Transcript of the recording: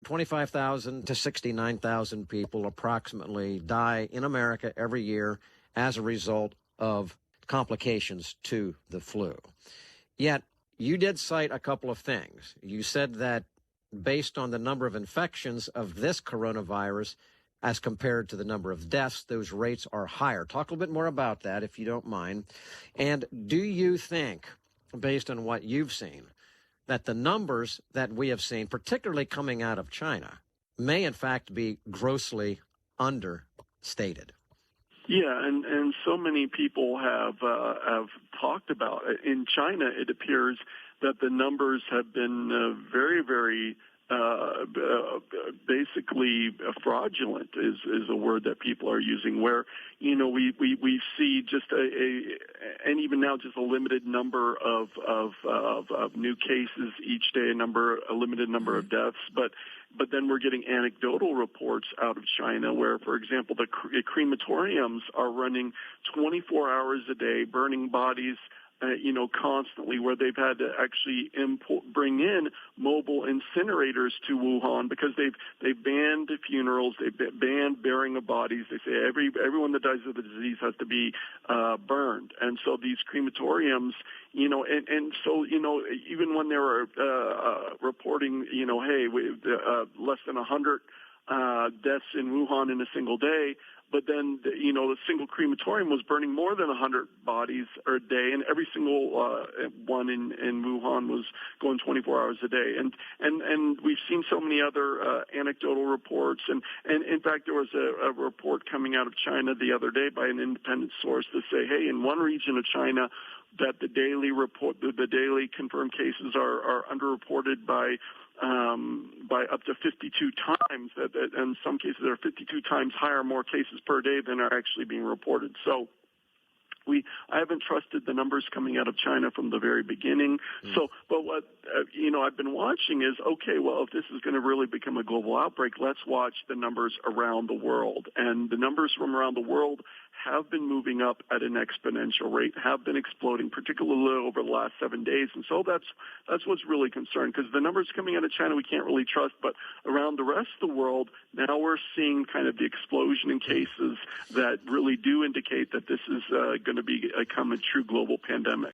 25,000 to 69,000 people approximately die in America every year as a result of complications to the flu. Yet, you did cite a couple of things. You said that based on the number of infections of this coronavirus as compared to the number of deaths, those rates are higher. Talk a little bit more about that, if you don't mind. And do you think, based on what you've seen, that the numbers that we have seen, particularly coming out of China, may in fact be grossly understated? Yeah, and so many people have talked about it. In China, it appears that the numbers have been very, very basically fraudulent is a word that people are using, where we see just and even now just a limited number of new cases each day, a limited number of deaths, but then we're getting anecdotal reports out of China where, for example, the crematoriums are running 24 hours a day, burning bodies constantly, where they've had to actually bring in mobile incinerators to Wuhan because they've banned funerals, they've banned burying of bodies. They say everyone that dies of the disease has to be burned, and so these crematoriums, and so even when they were reporting, less than 100 deaths in Wuhan in a single day. But then, the single crematorium was burning more than 100 bodies a day, and every single one in Wuhan was going 24 hours a day. And we've seen so many other anecdotal reports. And in fact, there was a report coming out of China the other day by an independent source to say, hey, in one region of China, that the daily confirmed cases are underreported by up to 52 times. That in some cases, there are 52 times higher, more cases per day than are actually being reported. So I haven't trusted the numbers coming out of China from the very beginning. So, but what I've been watching is, okay, well, if this is going to really become a global outbreak, let's watch the numbers around the world. And the numbers from around the world have been moving up at an exponential rate, have been exploding, particularly over the last 7 days. And so that's what's really concerned, because the numbers coming out of China we can't really trust, but around the rest of the world, now we're seeing kind of the explosion in cases that really do indicate that this is going to become a true global pandemic.